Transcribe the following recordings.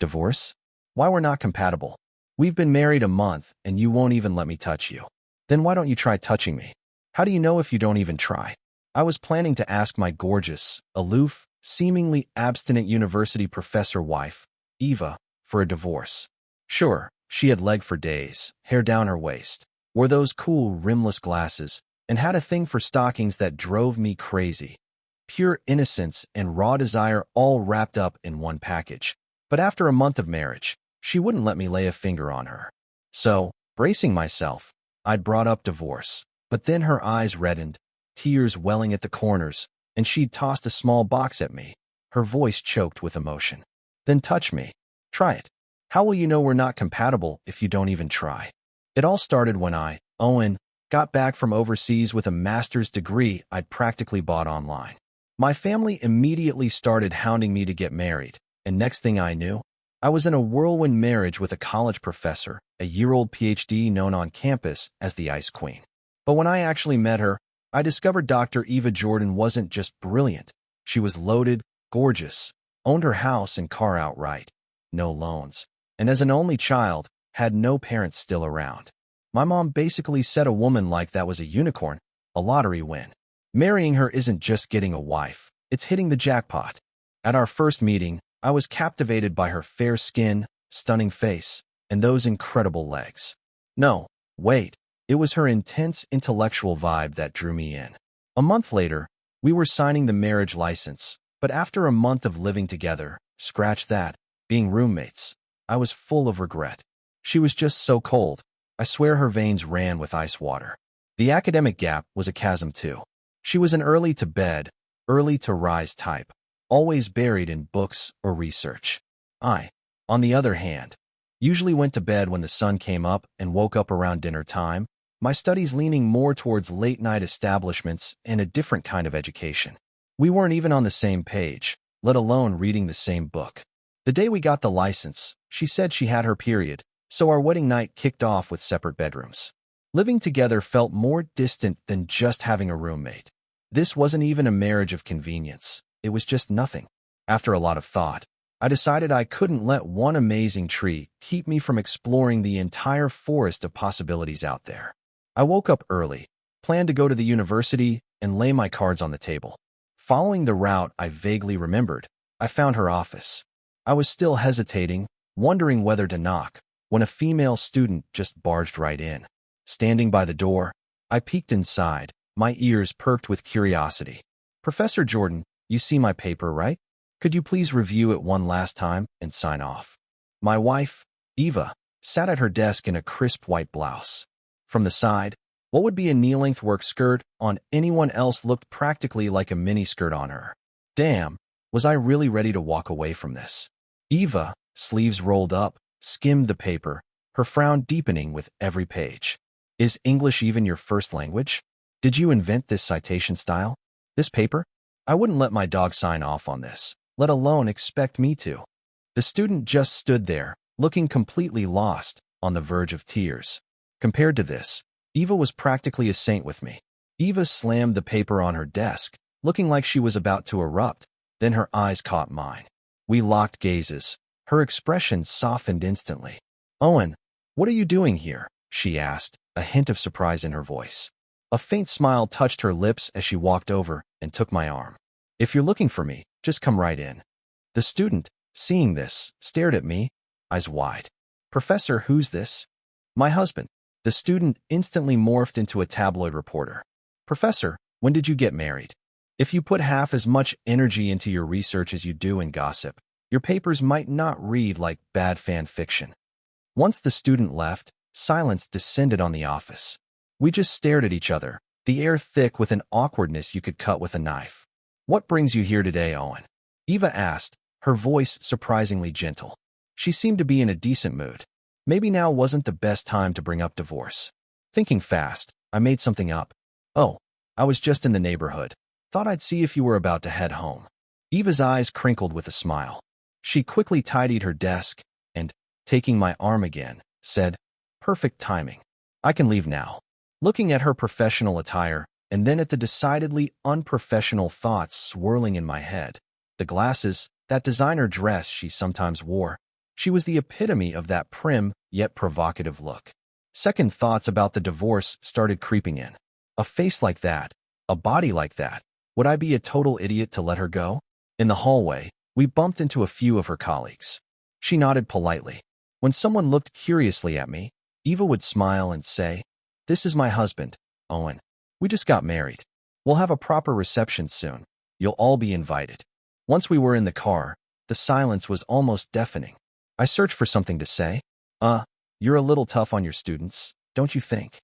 Divorce? Why we're not compatible? We've been married a month and you won't even let me touch you. Then why don't you try touching me? How do you know if you don't even try? I was planning to ask my gorgeous, aloof, seemingly abstinent university professor wife, Eva, for a divorce. Sure, she had leg for days, hair down her waist, wore those cool rimless glasses, and had a thing for stockings that drove me crazy. Pure innocence and raw desire all wrapped up in one package. But after a month of marriage, she wouldn't let me lay a finger on her. So, bracing myself, I'd brought up divorce. But then her eyes reddened, tears welling at the corners, and she'd tossed a small box at me, her voice choked with emotion. Then touch me. Try it. How will you know we're not compatible if you don't even try? It all started when I, Owen, got back from overseas with a master's degree I'd practically bought online. My family immediately started hounding me to get married, and next thing I knew, I was in a whirlwind marriage with a college professor, a year-old PhD known on campus as the Ice Queen. But when I actually met her, I discovered Dr. Eva Jordan wasn't just brilliant. She was loaded, gorgeous, owned her house and car outright, no loans, and as an only child, had no parents still around. My mom basically said a woman like that was a unicorn, a lottery win. Marrying her isn't just getting a wife, it's hitting the jackpot. At our first meeting, I was captivated by her fair skin, stunning face, and those incredible legs. No, wait. It was her intense intellectual vibe that drew me in. A month later, we were signing the marriage license, but after a month of living together, scratch that, being roommates, I was full of regret. She was just so cold. I swear her veins ran with ice water. The academic gap was a chasm too. She was an early to bed, early to rise type, always buried in books or research. I, on the other hand, usually went to bed when the sun came up and woke up around dinner time, my studies leaning more towards late-night establishments and a different kind of education. We weren't even on the same page, let alone reading the same book. The day we got the license, she said she had her period, so our wedding night kicked off with separate bedrooms. Living together felt more distant than just having a roommate. This wasn't even a marriage of convenience. It was just nothing. After a lot of thought, I decided I couldn't let one amazing tree keep me from exploring the entire forest of possibilities out there. I woke up early, planned to go to the university, and lay my cards on the table. Following the route I vaguely remembered, I found her office. I was still hesitating, wondering whether to knock, when a female student just barged right in. Standing by the door, I peeked inside, my ears perked with curiosity. "Professor Jordan, you see my paper, right? Could you please review it one last time and sign off?" My wife, Eva, sat at her desk in a crisp white blouse. From the side, what would be a knee-length work skirt on anyone else looked practically like a miniskirt on her. Damn, was I really ready to walk away from this? Eva, sleeves rolled up, skimmed the paper, her frown deepening with every page. "Is English even your first language? Did you invent this citation style? This paper? I wouldn't let my dog sign off on this, let alone expect me to." The student just stood there, looking completely lost, on the verge of tears. Compared to this, Eva was practically a saint with me. Eva slammed the paper on her desk, looking like she was about to erupt, then her eyes caught mine. We locked gazes. Her expression softened instantly. "Owen, what are you doing here?" she asked, a hint of surprise in her voice. A faint smile touched her lips as she walked over and took my arm. "If you're looking for me, just come right in." The student, seeing this, stared at me, eyes wide. "Professor, who's this?" "My husband." The student instantly morphed into a tabloid reporter. "Professor, when did you get married? If you put half as much energy into your research as you do in gossip, your papers might not read like bad fan fiction." Once the student left, silence descended on the office. We just stared at each other, the air thick with an awkwardness you could cut with a knife. "What brings you here today, Owen?" Eva asked, her voice surprisingly gentle. She seemed to be in a decent mood. Maybe now wasn't the best time to bring up divorce. Thinking fast, I made something up. "Oh, I was just in the neighborhood. Thought I'd see if you were about to head home." Eva's eyes crinkled with a smile. She quickly tidied her desk and, taking my arm again, said, "Perfect timing. I can leave now." Looking at her professional attire, and then at the decidedly unprofessional thoughts swirling in my head. The glasses, that designer dress she sometimes wore, She was the epitome of that prim, yet provocative look. Second thoughts about the divorce started creeping in. A face like that, a body like that, would I be a total idiot to let her go? In the hallway, we bumped into a few of her colleagues. She nodded politely. When someone looked curiously at me, Eva would smile and say, "This is my husband, Owen. We just got married. We'll have a proper reception soon. You'll all be invited." Once we were in the car, the silence was almost deafening. I searched for something to say. You're a little tough on your students, don't you think?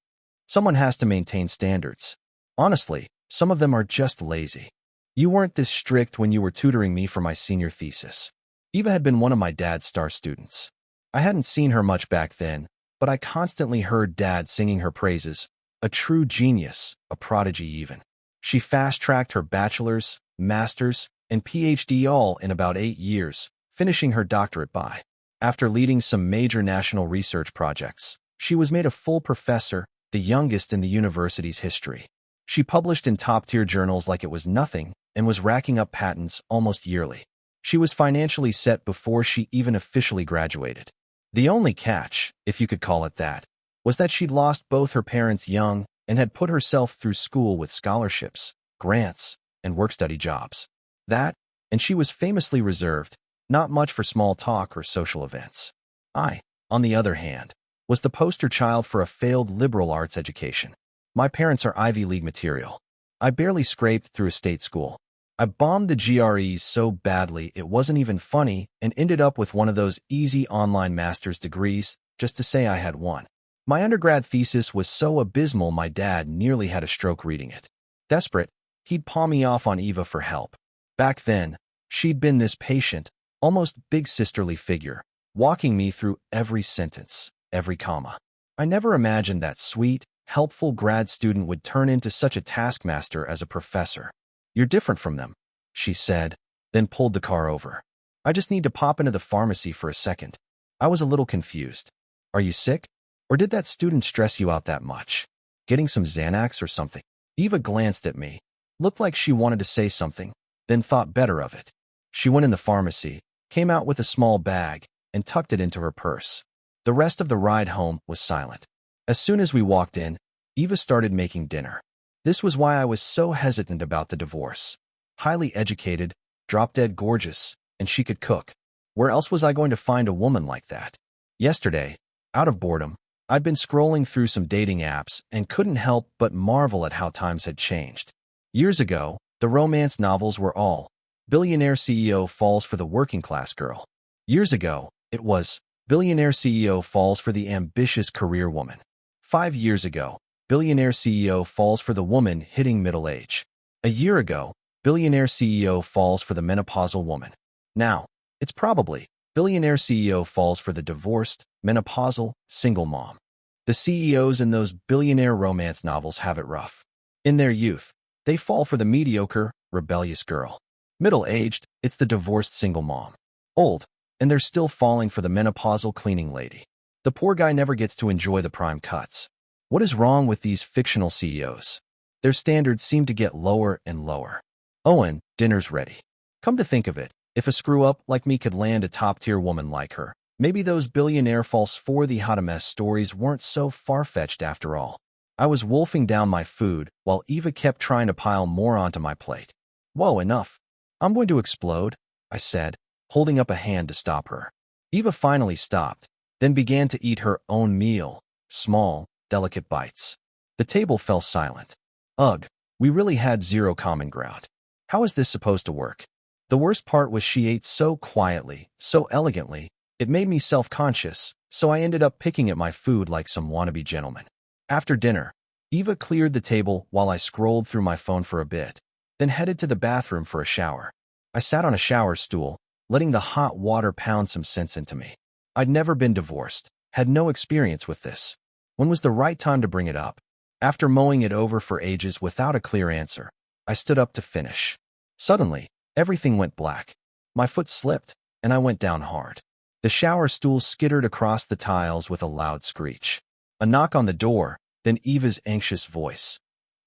Someone has to maintain standards. Honestly, some of them are just lazy. You weren't this strict when you were tutoring me for my senior thesis. Eva had been one of my dad's star students. I hadn't seen her much back then, but I constantly heard Dad singing her praises. A true genius, a prodigy even. She fast-tracked her bachelor's, master's, and PhD all in about 8 years, finishing her doctorate by. After leading some major national research projects, she was made a full professor, the youngest in the university's history. She published in top-tier journals like it was nothing and was racking up patents almost yearly. She was financially set before she even officially graduated. The only catch, if you could call it that, was that she'd lost both her parents young and had put herself through school with scholarships, grants, and work-study jobs. That, and she was famously reserved, not much for small talk or social events. I, on the other hand, was the poster child for a failed liberal arts education. My parents are Ivy League material. I barely scraped through a state school. I bombed the GREs so badly it wasn't even funny and ended up with one of those easy online master's degrees just to say I had one. My undergrad thesis was so abysmal my dad nearly had a stroke reading it. Desperate, he'd pawn me off on Eva for help. Back then, she'd been this patient, almost big sisterly figure, walking me through every sentence, every comma. I never imagined that sweet, helpful grad student would turn into such a taskmaster as a professor. "You're different from them," she said, then pulled the car over. "I just need to pop into the pharmacy for a second." I was a little confused. "Are you sick? Or did that student stress you out that much? Getting some Xanax or something?" Eva glanced at me, looked like she wanted to say something, then thought better of it. She went in the pharmacy, came out with a small bag, and tucked it into her purse. The rest of the ride home was silent. As soon as we walked in, Eva started making dinner. This was why I was so hesitant about the divorce. Highly educated, drop-dead gorgeous, and she could cook. Where else was I going to find a woman like that? Yesterday, out of boredom, I'd been scrolling through some dating apps and couldn't help but marvel at how times had changed. Years ago, the romance novels were all, billionaire CEO falls for the working-class girl. Years ago, it was, billionaire CEO falls for the ambitious career woman. 5 years ago, billionaire CEO falls for the woman hitting middle age. A year ago, billionaire CEO falls for the menopausal woman. Now, it's probably, billionaire CEO falls for the divorced, menopausal, single mom. The CEOs in those billionaire romance novels have it rough. In their youth, they fall for the mediocre, rebellious girl. Middle-aged, it's the divorced single mom. Old, and they're still falling for the menopausal cleaning lady. The poor guy never gets to enjoy the prime cuts. What is wrong with these fictional CEOs? Their standards seem to get lower and lower. "Owen, dinner's ready." Come to think of it, if a screw-up like me could land a top-tier woman like her, maybe those billionaire false for the hot mess stories weren't so far-fetched after all. I was wolfing down my food while Eva kept trying to pile more onto my plate. "Whoa, enough. I'm going to explode," I said, holding up a hand to stop her. Eva finally stopped, then began to eat her own meal, small, delicate bites. The table fell silent. Ugh, we really had zero common ground. How is this supposed to work? The worst part was she ate so quietly, so elegantly, it made me self-conscious, so I ended up picking at my food like some wannabe gentleman. After dinner, Eva cleared the table while I scrolled through my phone for a bit, then headed to the bathroom for a shower. I sat on a shower stool, letting the hot water pound some sense into me. I'd never been divorced, had no experience with this. When was the right time to bring it up? After mowing it over for ages without a clear answer, I stood up to finish. Suddenly, everything went black. My foot slipped, and I went down hard. The shower stool skittered across the tiles with a loud screech. A knock on the door, then Eva's anxious voice.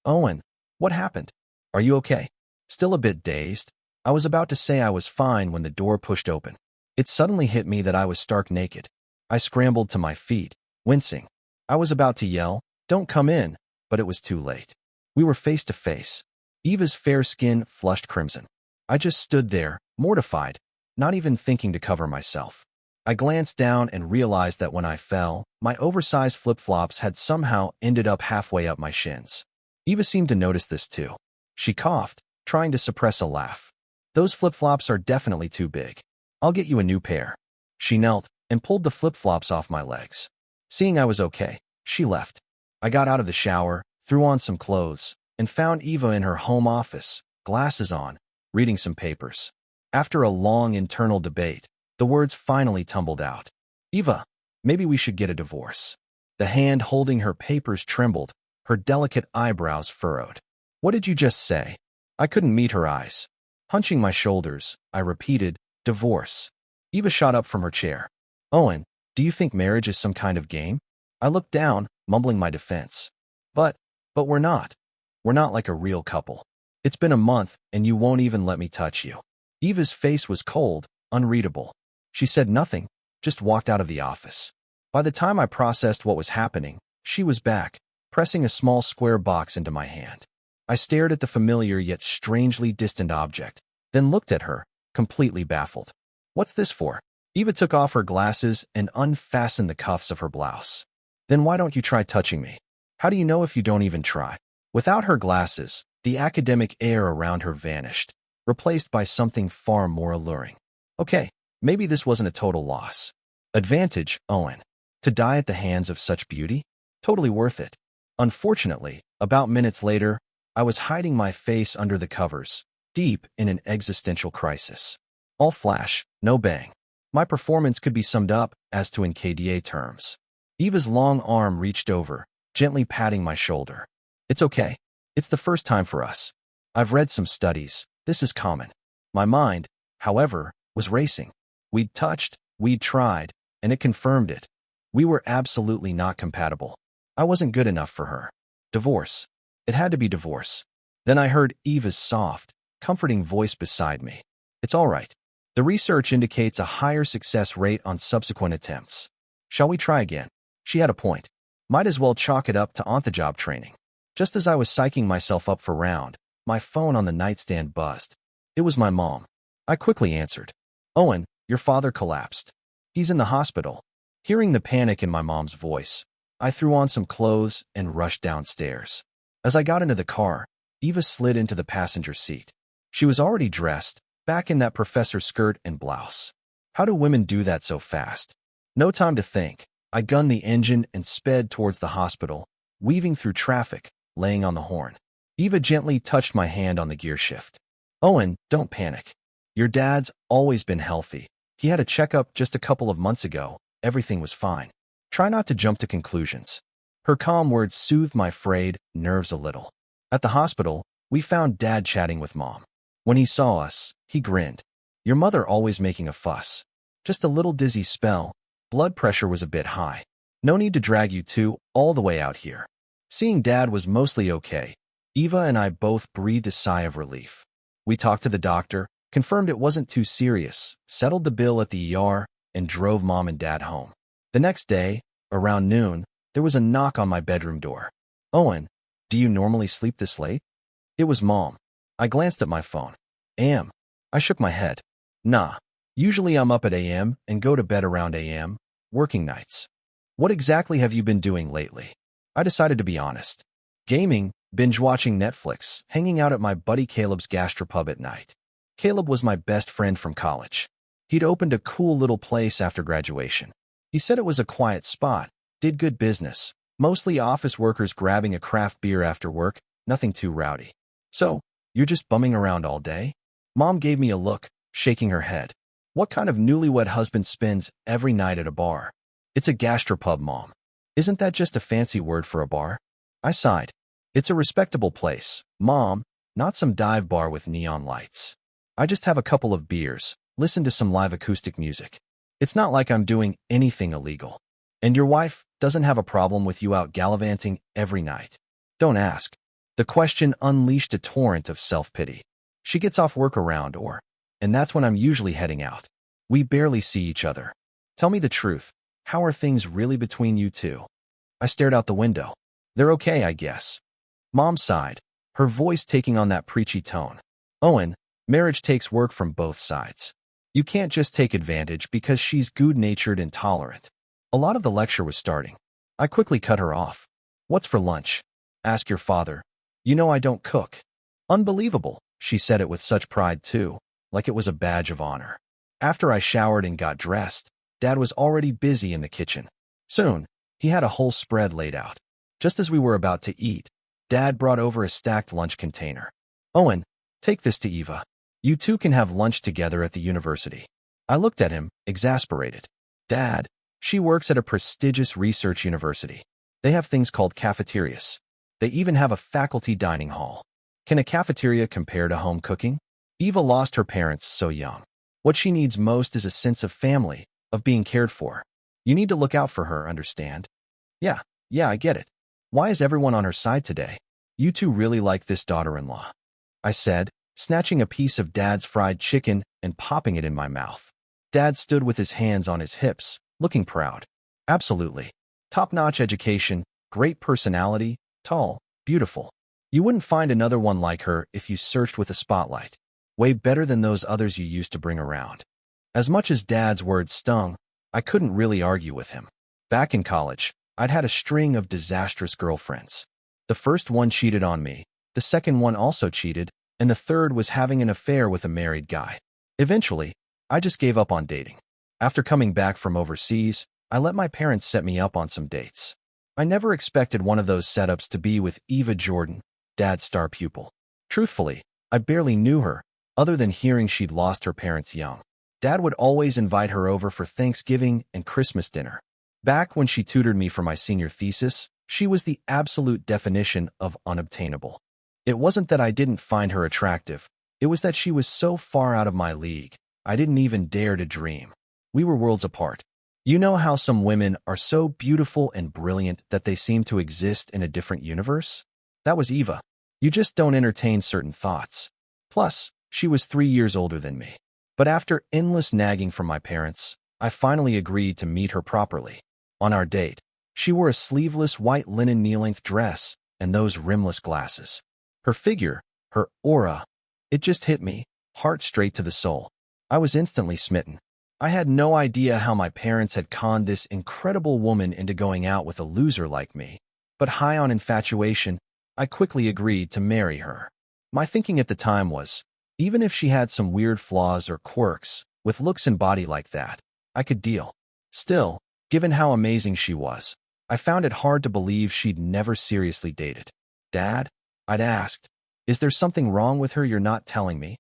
"Owen, what happened? Are you okay?" Still a bit dazed, I was about to say I was fine when the door pushed open. It suddenly hit me that I was stark naked. I scrambled to my feet, wincing. I was about to yell, "Don't come in," but it was too late. We were face to face. Eva's fair skin flushed crimson. I just stood there, mortified, not even thinking to cover myself. I glanced down and realized that when I fell, my oversized flip-flops had somehow ended up halfway up my shins. Eva seemed to notice this too. She coughed, trying to suppress a laugh. "Those flip-flops are definitely too big. I'll get you a new pair." She knelt and pulled the flip-flops off my legs. Seeing I was okay, she left. I got out of the shower, threw on some clothes, and found Eva in her home office, glasses on, reading some papers. After a long internal debate, the words finally tumbled out. "Eva, maybe we should get a divorce." The hand holding her papers trembled, her delicate eyebrows furrowed. "What did you just say?" I couldn't meet her eyes. Hunching my shoulders, I repeated, "Divorce." Eva shot up from her chair. "Owen, do you think marriage is some kind of game?" I looked down, mumbling my defense. But we're not. We're not like a real couple. It's been a month, and you won't even let me touch you." Eva's face was cold, unreadable. She said nothing, just walked out of the office. By the time I processed what was happening, she was back, pressing a small square box into my hand. I stared at the familiar yet strangely distant object, then looked at her, completely baffled. "What's this for?" Eva took off her glasses and unfastened the cuffs of her blouse. "Then why don't you try touching me? How do you know if you don't even try?" Without her glasses, the academic air around her vanished, replaced by something far more alluring. Okay, maybe this wasn't a total loss. Advantage, Owen. To die at the hands of such beauty? Totally worth it. Unfortunately, about minutes later, I was hiding my face under the covers, deep in an existential crisis. All flash, no bang. My performance could be summed up as to in KDA terms. Eva's long arm reached over, gently patting my shoulder. "It's okay. It's the first time for us. I've read some studies. This is common." My mind, however, was racing. We'd touched, we'd tried, and it confirmed it. We were absolutely not compatible. I wasn't good enough for her. Divorce. It had to be divorce. Then I heard Eva's soft, comforting voice beside me. "It's all right. The research indicates a higher success rate on subsequent attempts. Shall we try again?" She had a point. Might as well chalk it up to on-the-job training. Just as I was psyching myself up for round, my phone on the nightstand buzzed. It was my mom. I quickly answered. "Owen, your father collapsed. He's in the hospital." Hearing the panic in my mom's voice, I threw on some clothes and rushed downstairs. As I got into the car, Eva slid into the passenger seat. She was already dressed, back in that professor skirt and blouse. How do women do that so fast? No time to think. I gunned the engine and sped towards the hospital, weaving through traffic, laying on the horn. Eva gently touched my hand on the gear shift. "Owen, don't panic. Your dad's always been healthy. He had a checkup just a couple of months ago. Everything was fine. Try not to jump to conclusions." Her calm words soothed my frayed nerves a little. At the hospital, we found Dad chatting with Mom. When he saw us, he grinned. "Your mother always making a fuss. Just a little dizzy spell. Blood pressure was a bit high. No need to drag you two all the way out here." Seeing Dad was mostly okay, Eva and I both breathed a sigh of relief. We talked to the doctor, confirmed it wasn't too serious, settled the bill at the ER, and drove Mom and Dad home. The next day, around noon, there was a knock on my bedroom door. "Owen, do you normally sleep this late?" It was Mom. I glanced at my phone. "Am." I shook my head. "Nah. Usually I'm up at AM and go to bed around AM, working nights." "What exactly have you been doing lately?" I decided to be honest. "Gaming, binge-watching Netflix, hanging out at my buddy Caleb's gastropub at night." Caleb was my best friend from college. He'd opened a cool little place after graduation. He said it was a quiet spot, did good business, mostly office workers grabbing a craft beer after work, nothing too rowdy. "So, you're just bumming around all day?" Mom gave me a look, shaking her head. "What kind of newlywed husband spends every night at a bar?" "It's a gastropub, Mom." "Isn't that just a fancy word for a bar?" I sighed. "It's a respectable place, Mom, not some dive bar with neon lights. I just have a couple of beers, listen to some live acoustic music. It's not like I'm doing anything illegal. And your wife doesn't have a problem with you out gallivanting every night?" "Don't ask." The question unleashed a torrent of self-pity. "She gets off work around and that's when I'm usually heading out." We barely see each other. Tell me the truth. How are things really between you two? I stared out the window. They're okay, I guess. Mom sighed, her voice taking on that preachy tone. Owen, marriage takes work from both sides. You can't just take advantage because she's good-natured and tolerant. A lot of the lecture was starting. I quickly cut her off. What's for lunch? Ask your father. You know I don't cook. Unbelievable. She said it with such pride too, like it was a badge of honor. After I showered and got dressed, Dad was already busy in the kitchen. Soon, he had a whole spread laid out. Just as we were about to eat, Dad brought over a stacked lunch container. Owen, take this to Eva. You two can have lunch together at the university. I looked at him, exasperated. Dad, she works at a prestigious research university. They have things called cafeterias. They even have a faculty dining hall. Can a cafeteria compare to home cooking? Eva lost her parents so young. What she needs most is a sense of family, of being cared for. You need to look out for her, understand? Yeah, I get it. Why is everyone on her side today? You two really like this daughter-in-law, I said, snatching a piece of Dad's fried chicken and popping it in my mouth. Dad stood with his hands on his hips, looking proud. Absolutely. Top-notch education, great personality, tall, beautiful. You wouldn't find another one like her if you searched with a spotlight. Way better than those others you used to bring around. As much as Dad's words stung, I couldn't really argue with him. Back in college, I'd had a string of disastrous girlfriends. The first one cheated on me, the second one also cheated, and the third was having an affair with a married guy. Eventually, I just gave up on dating. After coming back from overseas, I let my parents set me up on some dates. I never expected one of those setups to be with Eva Jordan, Dad's star pupil. Truthfully, I barely knew her, other than hearing she'd lost her parents young. Dad would always invite her over for Thanksgiving and Christmas dinner. Back when she tutored me for my senior thesis, she was the absolute definition of unobtainable. It wasn't that I didn't find her attractive, it was that she was so far out of my league, I didn't even dare to dream. We were worlds apart. You know how some women are so beautiful and brilliant that they seem to exist in a different universe? That was Eva. You just don't entertain certain thoughts. Plus, she was 3 years older than me. But after endless nagging from my parents, I finally agreed to meet her properly. On our date, she wore a sleeveless white linen knee-length dress and those rimless glasses. Her figure, her aura, it just hit me, heart straight to the soul. I was instantly smitten. I had no idea how my parents had conned this incredible woman into going out with a loser like me, but high on infatuation, I quickly agreed to marry her. My thinking at the time was, even if she had some weird flaws or quirks, with looks and body like that, I could deal. Still, given how amazing she was, I found it hard to believe she'd never seriously dated. Dad? I'd asked, is there something wrong with her you're not telling me?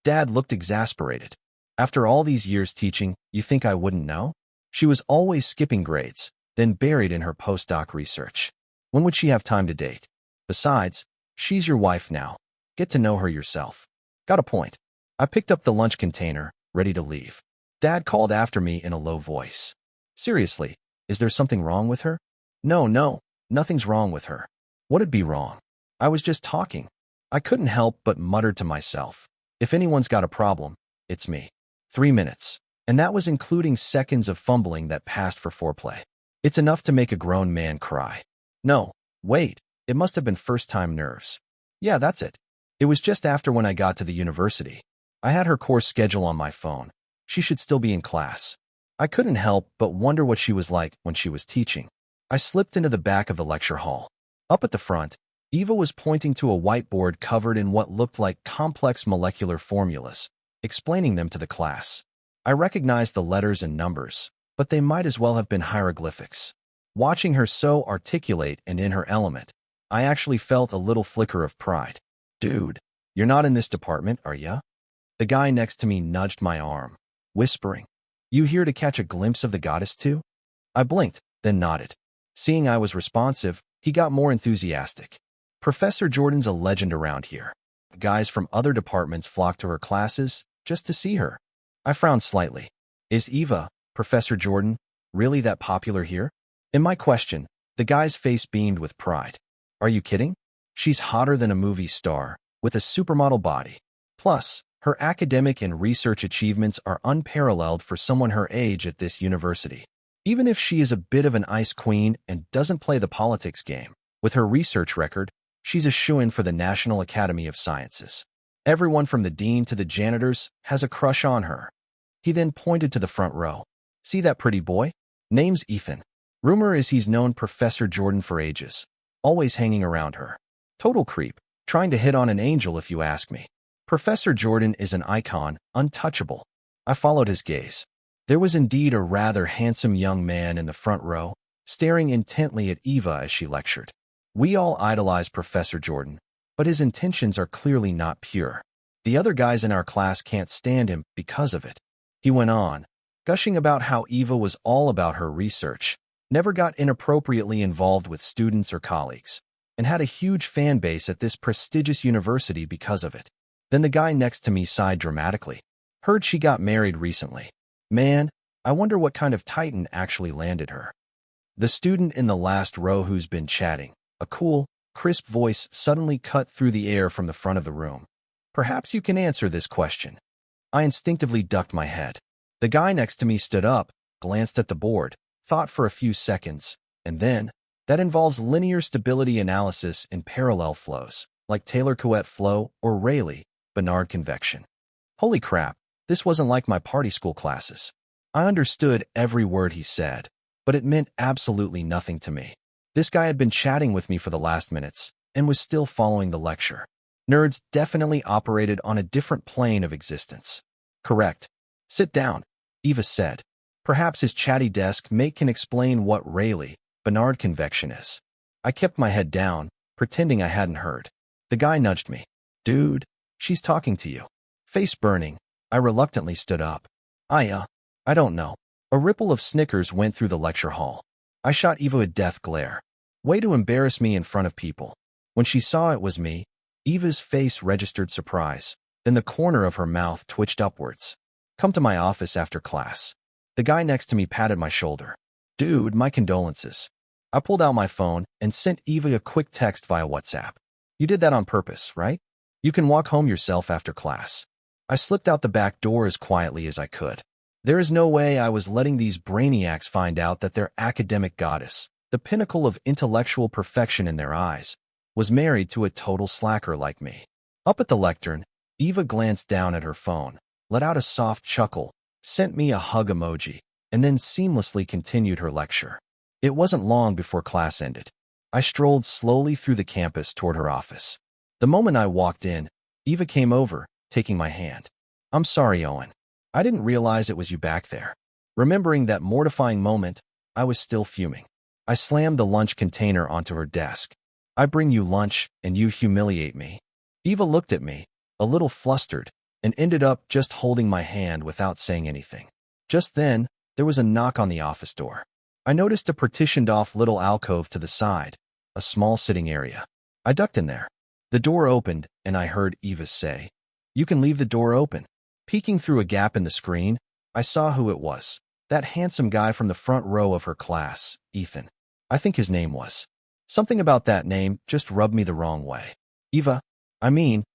Dad looked exasperated. After all these years teaching, you think I wouldn't know? She was always skipping grades, then buried in her postdoc research. When would she have time to date? Besides, she's your wife now. Get to know her yourself. Got a point. I picked up the lunch container, ready to leave. Dad called after me in a low voice. Seriously, is there something wrong with her? No, nothing's wrong with her. What'd be wrong? I was just talking. I couldn't help but mutter to myself. If anyone's got a problem, it's me. 3 minutes. And that was including seconds of fumbling that passed for foreplay. It's enough to make a grown man cry. No, wait, it must have been first-time nerves. Yeah, that's it. It was just after when I got to the university. I had her course schedule on my phone. She should still be in class. I couldn't help but wonder what she was like when she was teaching. I slipped into the back of the lecture hall. Up at the front, Eva was pointing to a whiteboard covered in what looked like complex molecular formulas, explaining them to the class. I recognized the letters and numbers, but they might as well have been hieroglyphics. Watching her so articulate and in her element, I actually felt a little flicker of pride. Dude, you're not in this department, are ya? The guy next to me nudged my arm, whispering, You here to catch a glimpse of the goddess too? I blinked, then nodded. Seeing I was responsive, he got more enthusiastic. Professor Jordan's a legend around here. Guys from other departments flock to her classes just to see her. I frowned slightly. Is Eva, Professor Jordan, really that popular here? In my question, the guy's face beamed with pride. Are you kidding? She's hotter than a movie star, with a supermodel body. Plus, Her academic and research achievements are unparalleled for someone her age at this university. Even if she is a bit of an ice queen and doesn't play the politics game, with her research record, she's a shoo-in for the National Academy of Sciences. Everyone from the dean to the janitors has a crush on her. He then pointed to the front row. See that pretty boy? Name's Ethan. Rumor is he's known Professor Jordan for ages, always hanging around her. Total creep, trying to hit on an angel if you ask me. Professor Jordan is an icon, untouchable. I followed his gaze. There was indeed a rather handsome young man in the front row, staring intently at Eva as she lectured. We all idolize Professor Jordan, but his intentions are clearly not pure. The other guys in our class can't stand him because of it. He went on, gushing about how Eva was all about her research, never got inappropriately involved with students or colleagues, and had a huge fan base at this prestigious university because of it. Then the guy next to me sighed dramatically. Heard she got married recently. Man, I wonder what kind of titan actually landed her. The student in the last row who's been chatting, a cool, crisp voice suddenly cut through the air from the front of the room. Perhaps you can answer this question. I instinctively ducked my head. The guy next to me stood up, glanced at the board, thought for a few seconds, and then, that involves linear stability analysis in parallel flows, like Taylor-Couette flow or Rayleigh-Bernard convection. Holy crap, this wasn't like my party school classes. I understood every word he said, but it meant absolutely nothing to me. This guy had been chatting with me for the last minutes and was still following the lecture. Nerds definitely operated on a different plane of existence. Correct. Sit down, Eva said. Perhaps his chatty desk mate can explain what Rayleigh-Bernard convection is. I kept my head down, pretending I hadn't heard. The guy nudged me. Dude, she's talking to you. Face burning, I reluctantly stood up. I don't know. A ripple of snickers went through the lecture hall. I shot Eva a death glare. Way to embarrass me in front of people. When she saw it was me, Eva's face registered surprise. Then the corner of her mouth twitched upwards. Come to my office after class. The guy next to me patted my shoulder. Dude, my condolences. I pulled out my phone and sent Eva a quick text via WhatsApp. You did that on purpose, right? You can walk home yourself after class. I slipped out the back door as quietly as I could. There is no way I was letting these brainiacs find out that their academic goddess, the pinnacle of intellectual perfection in their eyes, was married to a total slacker like me. Up at the lectern, Eva glanced down at her phone, let out a soft chuckle, sent me a hug emoji, and then seamlessly continued her lecture. It wasn't long before class ended. I strolled slowly through the campus toward her office. The moment I walked in, Eva came over, taking my hand. I'm sorry, Owen. I didn't realize it was you back there. Remembering that mortifying moment, I was still fuming. I slammed the lunch container onto her desk. I bring you lunch, and you humiliate me. Eva looked at me, a little flustered, and ended up just holding my hand without saying anything. Just then, there was a knock on the office door. I noticed a partitioned-off little alcove to the side, a small sitting area. I ducked in there. The door opened, and I heard Eva say, "You can leave the door open." Peeking through a gap in the screen, I saw who it was. That handsome guy from the front row of her class, Ethan. I think his name was. Something about that name just rubbed me the wrong way.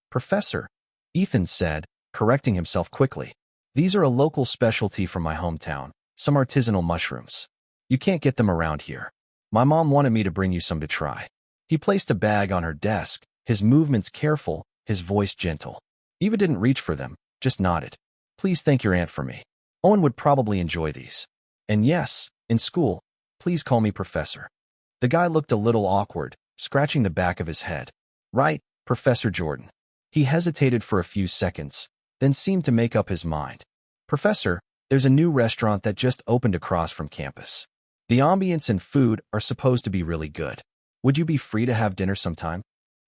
Professor, Ethan said, correcting himself quickly. These are a local specialty from my hometown, some artisanal mushrooms. You can't get them around here. My mom wanted me to bring you some to try. He placed a bag on her desk, his movements careful, his voice gentle. Eva didn't reach for them, just nodded. Please thank your aunt for me. Owen would probably enjoy these. And yes, in school, please call me Professor. The guy looked a little awkward, scratching the back of his head. Right, Professor Jordan. He hesitated for a few seconds, then seemed to make up his mind. Professor, there's a new restaurant that just opened across from campus. The ambience and food are supposed to be really good. Would you be free to have dinner sometime?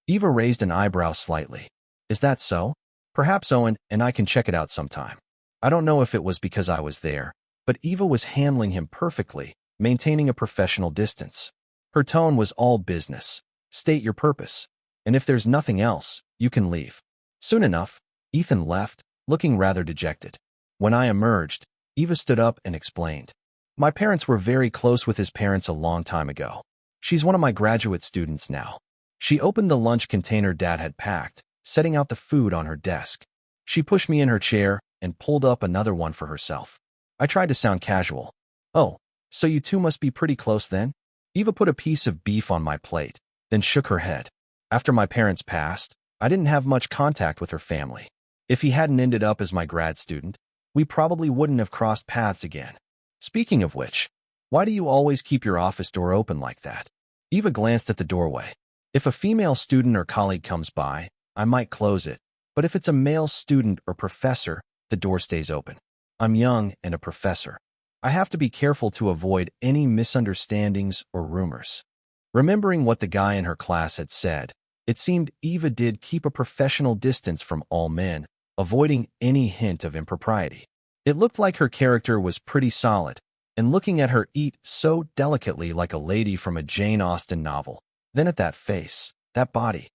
Eva raised an eyebrow slightly. Is that so? Perhaps Owen and I can check it out sometime. I don't know if it was because I was there, but Eva was handling him perfectly, maintaining a professional distance. Her tone was all business. State your purpose. And if there's nothing else, you can leave. Soon enough, Ethan left, looking rather dejected. When I emerged, Eva stood up and explained. My parents were very close with his parents a long time ago. She's one of my graduate students now. She opened the lunch container Dad had packed, setting out the food on her desk. She pushed me in her chair and pulled up another one for herself. I tried to sound casual. Oh, so you two must be pretty close then? Eva put a piece of beef on my plate, then shook her head. After my parents passed, I didn't have much contact with her family. If he hadn't ended up as my grad student, we probably wouldn't have crossed paths again. Speaking of which, why do you always keep your office door open like that? Eva glanced at the doorway. If a female student or colleague comes by, I might close it, but if it's a male student or professor, the door stays open. I'm young and a professor. I have to be careful to avoid any misunderstandings or rumors. Remembering what the guy in her class had said, it seemed Eva did keep a professional distance from all men, avoiding any hint of impropriety. It looked like her character was pretty solid, and looking at her eat so delicately like a lady from a Jane Austen novel. Then at that face, that body.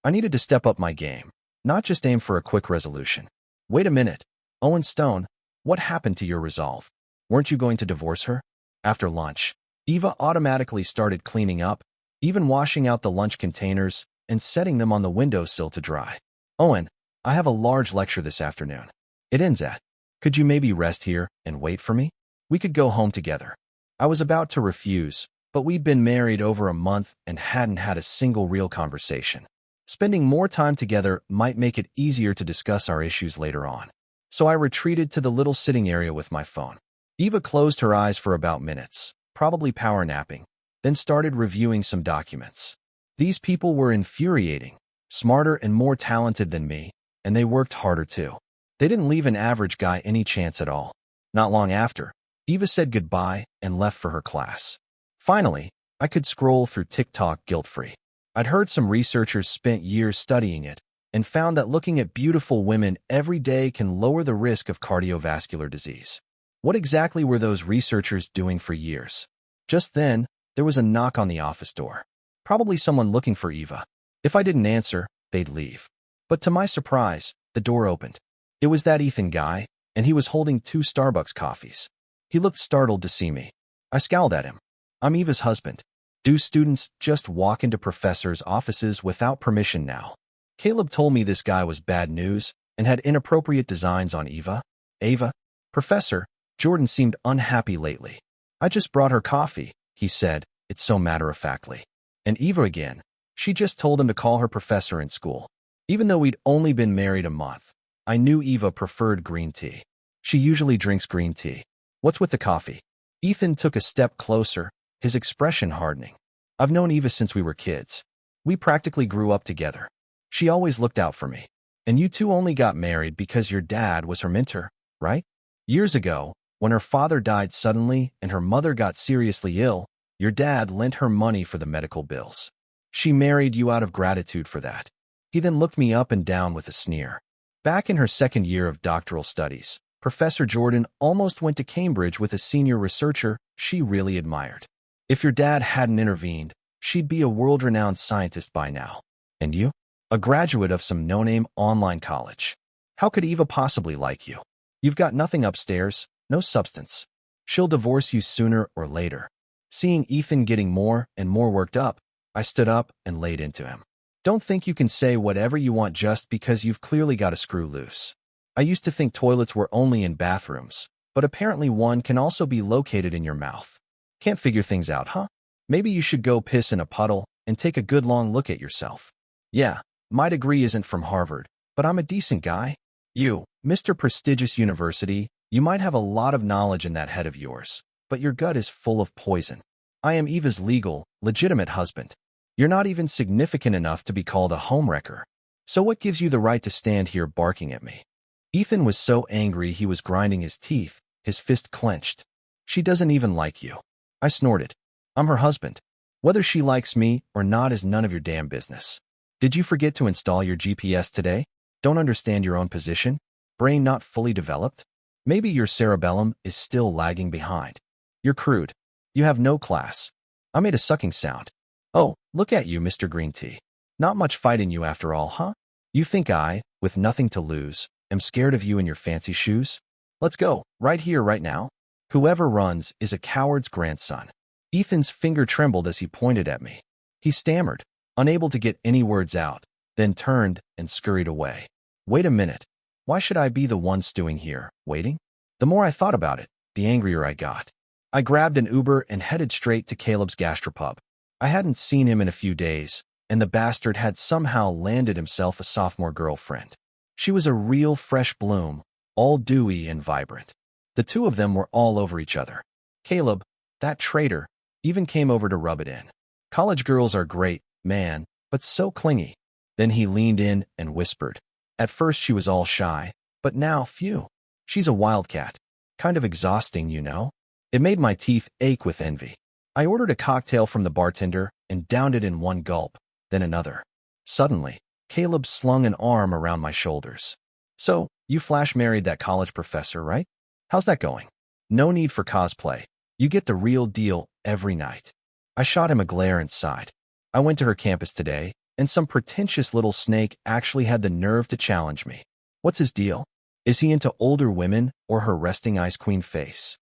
I needed to step up my game, not just aim for a quick resolution. Wait a minute. Owen Stone, what happened to your resolve? Weren't you going to divorce her? After lunch, Eva automatically started cleaning up, even washing out the lunch containers and setting them on the windowsill to dry. Owen, I have a large lecture this afternoon. It ends at. Could you maybe rest here and wait for me? We could go home together. I was about to refuse, but we'd been married over a month and hadn't had a single real conversation. Spending more time together might make it easier to discuss our issues later on. So I retreated to the little sitting area with my phone. Eva closed her eyes for about minutes, probably power napping, then started reviewing some documents. These people were infuriating, smarter and more talented than me, and they worked harder too. They didn't leave an average guy any chance at all. Not long after, Eva said goodbye and left for her class. Finally, I could scroll through TikTok guilt-free. I'd heard some researchers spent years studying it and found that looking at beautiful women every day can lower the risk of cardiovascular disease. What exactly were those researchers doing for years? Just then, there was a knock on the office door. Probably someone looking for Eva. If I didn't answer, they'd leave. But to my surprise, the door opened. It was that Ethan guy, and he was holding 2 Starbucks coffees. He looked startled to see me. I scowled at him. I'm Eva's husband. Do students just walk into professors' offices without permission now? Caleb told me this guy was bad news and had inappropriate designs on Eva. Ava, Professor, Jordan seemed unhappy lately. I just brought her coffee, he said, it's so matter-of-factly. And Eva again. She just told him to call her professor in school. Even though we'd only been married a month, I knew Eva preferred green tea. She usually drinks green tea. What's with the coffee? Ethan took a step closer, his expression hardening. I've known Eva since we were kids. We practically grew up together. She always looked out for me. And you two only got married because your dad was her mentor, right? Years ago, when her father died suddenly and her mother got seriously ill, your dad lent her money for the medical bills. She married you out of gratitude for that. He then looked me up and down with a sneer. Back in her second year of doctoral studies, Professor Jordan almost went to Cambridge with a senior researcher she really admired. If your dad hadn't intervened, she'd be a world-renowned scientist by now. And you? A graduate of some no-name online college. How could Eva possibly like you? You've got nothing upstairs, no substance. She'll divorce you sooner or later. Seeing Ethan getting more and more worked up, I stood up and laid into him. Don't think you can say whatever you want just because you've clearly got a screw loose. I used to think toilets were only in bathrooms, but apparently one can also be located in your mouth. Can't figure things out, huh? Maybe you should go piss in a puddle and take a good long look at yourself. Yeah, my degree isn't from Harvard, but I'm a decent guy. You, Mr. Prestigious University, you might have a lot of knowledge in that head of yours, but your gut is full of poison. I am Eva's legal, legitimate husband. You're not even significant enough to be called a homewrecker. So what gives you the right to stand here barking at me? Ethan was so angry he was grinding his teeth, his fist clenched. She doesn't even like you. I snorted. I'm her husband. Whether she likes me or not is none of your damn business. Did you forget to install your GPS today? Don't understand your own position? Brain not fully developed? Maybe your cerebellum is still lagging behind. You're crude. You have no class. I made a sucking sound. Oh, look at you, Mr. Green Tea. Not much fight in you after all, huh? You think I, with nothing to lose, am scared of you and your fancy shoes? Let's go, right here, right now. Whoever runs is a coward's grandson. Ethan's finger trembled as he pointed at me. He stammered, unable to get any words out, then turned and scurried away. Wait a minute. Why should I be the one stewing here, waiting? The more I thought about it, the angrier I got. I grabbed an Uber and headed straight to Caleb's gastropub. I hadn't seen him in a few days, and the bastard had somehow landed himself a sophomore girlfriend. She was a real fresh bloom, all dewy and vibrant. The two of them were all over each other. Caleb, that traitor, even came over to rub it in. College girls are great, man, but so clingy. Then he leaned in and whispered. At first she was all shy, but now, phew, she's a wildcat. Kind of exhausting, you know? It made my teeth ache with envy. I ordered a cocktail from the bartender and downed it in one gulp, then another. Suddenly, Caleb slung an arm around my shoulders. So, you flash married that college professor, right? How's that going? No need for cosplay. You get the real deal every night. I shot him a glare and sighed. I went to her campus today, and some pretentious little snake actually had the nerve to challenge me. What's his deal? Is he into older women or her resting ice queen face?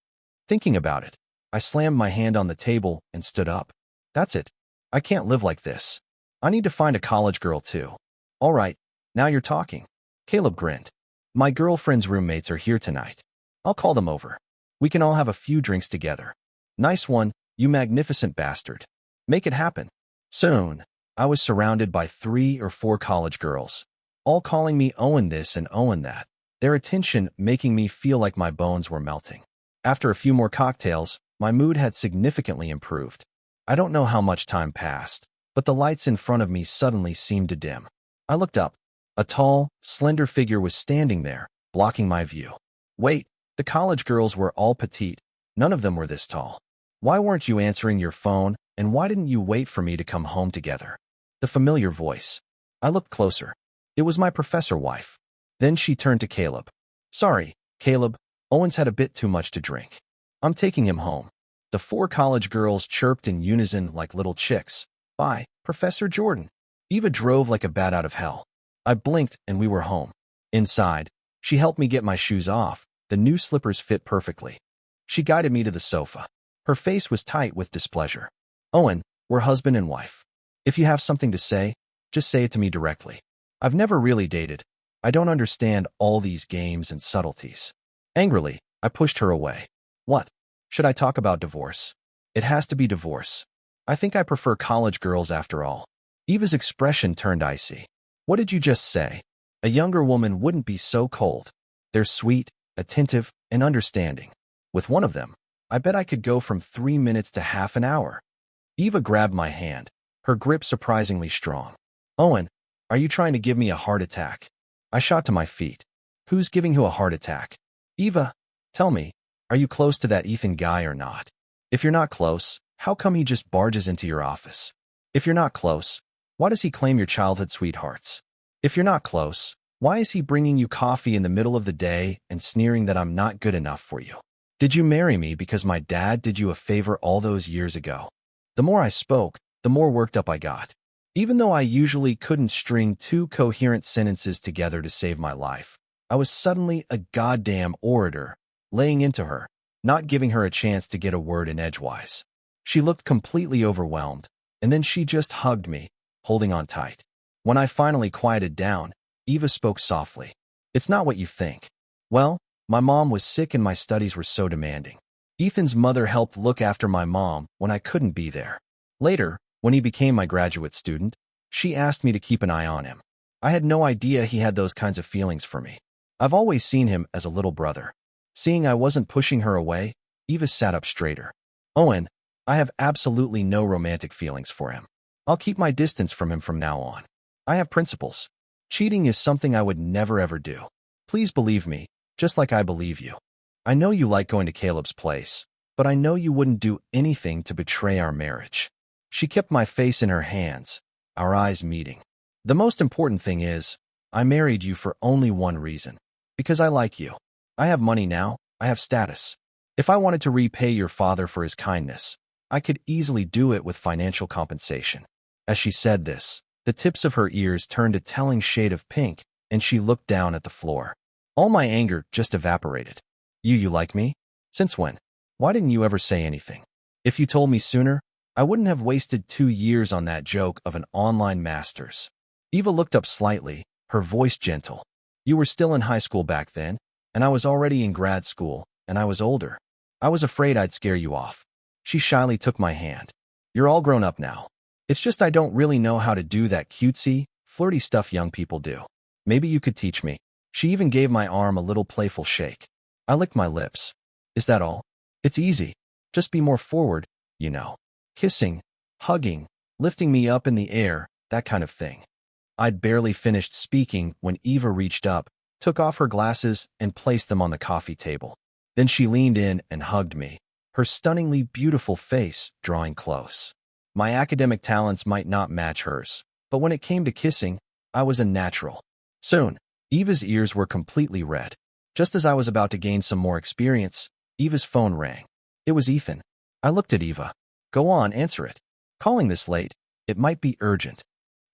Thinking about it, I slammed my hand on the table and stood up. That's it. I can't live like this. I need to find a college girl too. All right, now you're talking. Caleb grinned. My girlfriend's roommates are here tonight. I'll call them over. We can all have a few drinks together. Nice one, you magnificent bastard. Make it happen. Soon, I was surrounded by 3 or 4 college girls, all calling me Owen this and Owen that, their attention making me feel like my bones were melting. After a few more cocktails, my mood had significantly improved. I don't know how much time passed, but the lights in front of me suddenly seemed to dim. I looked up. A tall, slender figure was standing there, blocking my view. Wait, the college girls were all petite. None of them were this tall. Why weren't you answering your phone, and why didn't you wait for me to come home together? The familiar voice. I looked closer. It was my professor wife. Then she turned to Caleb. Sorry, Caleb, Owen's had a bit too much to drink. I'm taking him home. The 4 college girls chirped in unison like little chicks. Bye, Professor Jordan. Eva drove like a bat out of hell. I blinked and we were home. Inside, she helped me get my shoes off. The new slippers fit perfectly. She guided me to the sofa. Her face was tight with displeasure. Owen, we're husband and wife. If you have something to say, just say it to me directly. I've never really dated. I don't understand all these games and subtleties. Angrily, I pushed her away. What? Should I talk about divorce? It has to be divorce. I think I prefer college girls after all. Eva's expression turned icy. What did you just say? A younger woman wouldn't be so cold. They're sweet, attentive, and understanding. With one of them, I bet I could go from 3 minutes to half an hour. Eva grabbed my hand, her grip surprisingly strong. Owen, are you trying to give me a heart attack? I shot to my feet. Who's giving you a heart attack? Eva, tell me, are you close to that Ethan guy or not? If you're not close, how come he just barges into your office? If you're not close, why does he claim your childhood sweethearts? If you're not close, why is he bringing you coffee in the middle of the day and sneering that I'm not good enough for you? Did you marry me because my dad did you a favor all those years ago? The more I spoke, the more worked up I got. Even though I usually couldn't string 2 coherent sentences together to save my life, I was suddenly a goddamn orator, laying into her, not giving her a chance to get a word in edgewise. She looked completely overwhelmed, and then she just hugged me, holding on tight. When I finally quieted down, Eva spoke softly. It's not what you think. Well, my mom was sick and my studies were so demanding. Ethan's mother helped look after my mom when I couldn't be there. Later, when he became my graduate student, she asked me to keep an eye on him. I had no idea he had those kinds of feelings for me. I've always seen him as a little brother. Seeing I wasn't pushing her away, Eva sat up straighter. Owen, I have absolutely no romantic feelings for him. I'll keep my distance from him from now on. I have principles. Cheating is something I would never ever do. Please believe me, just like I believe you. I know you like going to Caleb's place, but I know you wouldn't do anything to betray our marriage. She kept my face in her hands, our eyes meeting. The most important thing is, I married you for only one reason. Because I like you. I have money now, I have status. If I wanted to repay your father for his kindness, I could easily do it with financial compensation. As she said this, the tips of her ears turned a telling shade of pink, and she looked down at the floor. All my anger just evaporated. You like me? Since when? Why didn't you ever say anything? If you told me sooner, I wouldn't have wasted 2 years on that joke of an online master's. Eva looked up slightly, her voice gentle. You were still in high school back then, and I was already in grad school, and I was older. I was afraid I'd scare you off. She shyly took my hand. You're all grown up now. It's just I don't really know how to do that cutesy, flirty stuff young people do. Maybe you could teach me. She even gave my arm a little playful shake. I licked my lips. Is that all? It's easy. Just be more forward, you know. Kissing, hugging, lifting me up in the air, that kind of thing. I'd barely finished speaking when Eva reached up, took off her glasses, and placed them on the coffee table. Then she leaned in and hugged me, her stunningly beautiful face drawing close. My academic talents might not match hers, but when it came to kissing, I was a natural. Soon, Eva's ears were completely red. Just as I was about to gain some more experience, Eva's phone rang. It was Ethan. I looked at Eva. Go on, answer it. Calling this late, it might be urgent.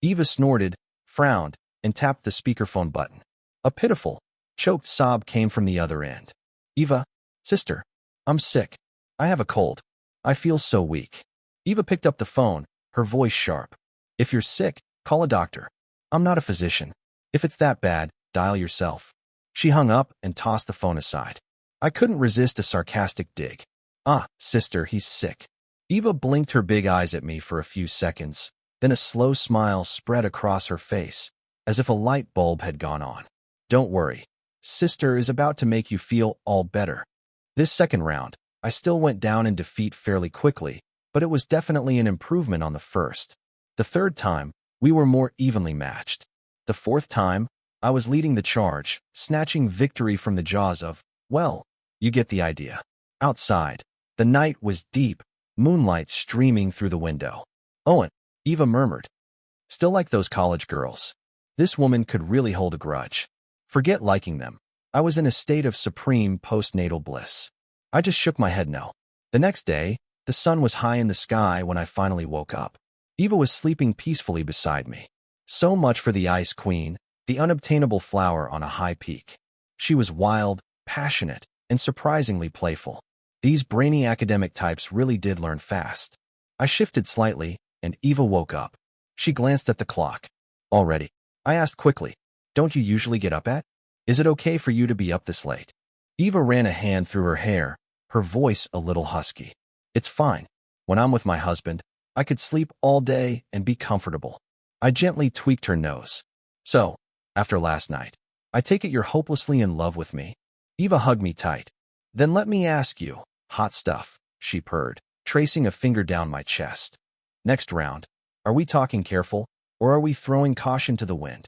Eva snorted, frowned, and tapped the speakerphone button. A pitiful, choked sob came from the other end. Eva, sister, I'm sick. I have a cold. I feel so weak. Eva picked up the phone, her voice sharp. If you're sick, call a doctor. I'm not a physician. If it's that bad, dial yourself. She hung up and tossed the phone aside. I couldn't resist a sarcastic dig. Ah, sister, he's sick. Eva blinked her big eyes at me for a few seconds, then a slow smile spread across her face, as if a light bulb had gone on. Don't worry. Sister is about to make you feel all better. This second round, I still went down in defeat fairly quickly, but it was definitely an improvement on the first. The third time, we were more evenly matched. The fourth time, I was leading the charge, snatching victory from the jaws of, well, you get the idea. Outside, the night was deep, moonlight streaming through the window. Owen, Eva murmured. Still like those college girls. This woman could really hold a grudge. Forget liking them. I was in a state of supreme postnatal bliss. I just shook my head no. The next day, the sun was high in the sky when I finally woke up. Eva was sleeping peacefully beside me. So much for the Ice Queen, the unobtainable flower on a high peak. She was wild, passionate, and surprisingly playful. These brainy academic types really did learn fast. I shifted slightly, and Eva woke up. She glanced at the clock. Already? I asked quickly. Don't you usually get up at? Is it okay for you to be up this late? Eva ran a hand through her hair, her voice a little husky. It's fine. When I'm with my husband, I could sleep all day and be comfortable. I gently tweaked her nose. So, after last night, I take it you're hopelessly in love with me? Eva hugged me tight. Then let me ask you, hot stuff, she purred, tracing a finger down my chest. Next round, are we talking careful, or are we throwing caution to the wind?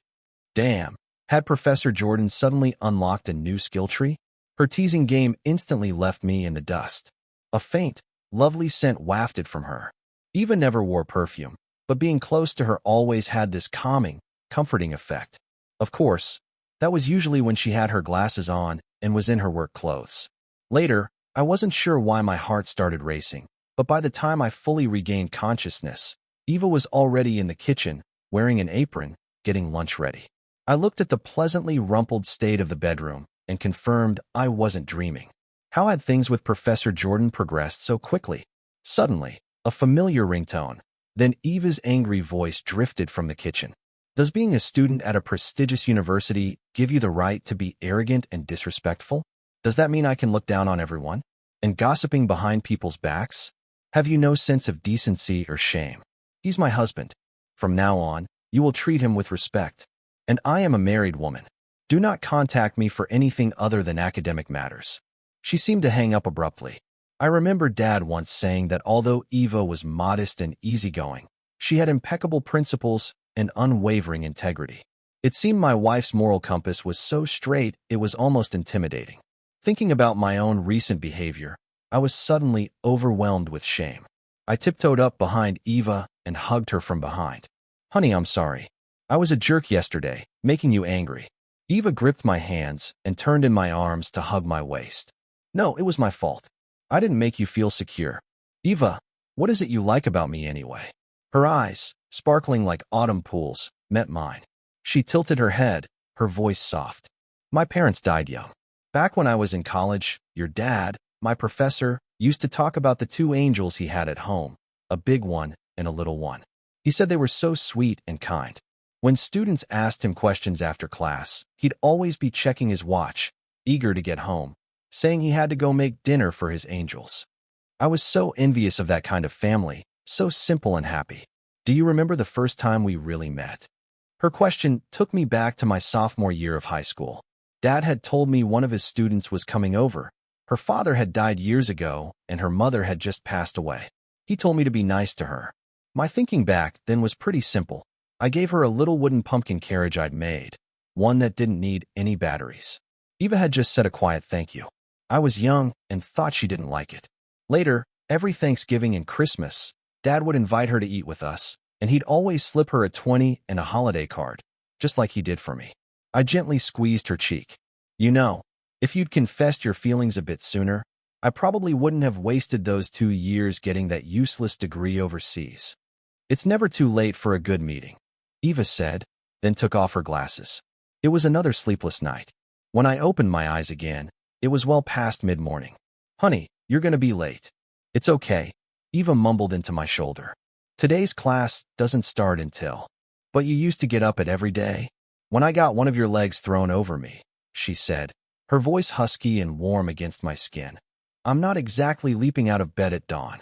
Damn, had Professor Jordan suddenly unlocked a new skill tree? Her teasing game instantly left me in the dust. A faint, lovely scent wafted from her. Eva never wore perfume, but being close to her always had this calming, comforting effect. Of course, that was usually when she had her glasses on and was in her work clothes. Later, I wasn't sure why my heart started racing, but by the time I fully regained consciousness, Eva was already in the kitchen, wearing an apron, getting lunch ready. I looked at the pleasantly rumpled state of the bedroom and confirmed I wasn't dreaming. How had things with Professor Jordan progressed so quickly? Suddenly, a familiar ringtone. Then Eva's angry voice drifted from the kitchen. Does being a student at a prestigious university give you the right to be arrogant and disrespectful? Does that mean I can look down on everyone? And gossiping behind people's backs? Have you no sense of decency or shame? He's my husband. From now on, you will treat him with respect. And I am a married woman. Do not contact me for anything other than academic matters. She seemed to hang up abruptly. I remember Dad once saying that although Eva was modest and easygoing, she had impeccable principles and unwavering integrity. It seemed my wife's moral compass was so straight it was almost intimidating. Thinking about my own recent behavior, I was suddenly overwhelmed with shame. I tiptoed up behind Eva and hugged her from behind. Honey, I'm sorry. I was a jerk yesterday, making you angry. Eva gripped my hands and turned in my arms to hug my waist. No, it was my fault. I didn't make you feel secure. Eva, what is it you like about me anyway? Her eyes, sparkling like autumn pools, met mine. She tilted her head, her voice soft. My parents died young. Back when I was in college, your dad, my professor, used to talk about the two angels he had at home, a big one and a little one. He said they were so sweet and kind. When students asked him questions after class, he'd always be checking his watch, eager to get home, saying he had to go make dinner for his angels. I was so envious of that kind of family, so simple and happy. Do you remember the first time we really met? Her question took me back to my sophomore year of high school. Dad had told me one of his students was coming over. Her father had died years ago, and her mother had just passed away. He told me to be nice to her. My thinking back then was pretty simple. I gave her a little wooden pumpkin carriage I'd made, one that didn't need any batteries. Eva had just said a quiet thank you. I was young and thought she didn't like it. Later, every Thanksgiving and Christmas, Dad would invite her to eat with us, and he'd always slip her a 20 and a holiday card, just like he did for me. I gently squeezed her cheek. You know, if you'd confessed your feelings a bit sooner, I probably wouldn't have wasted those 2 years getting that useless degree overseas. It's never too late for a good meeting, Eva said, then took off her glasses. It was another sleepless night. When I opened my eyes again, it was well past mid-morning. Honey, you're going to be late. It's okay, Eva mumbled into my shoulder. Today's class doesn't start until. But you used to get up at every day. When I got one of your legs thrown over me, she said, her voice husky and warm against my skin. I'm not exactly leaping out of bed at dawn.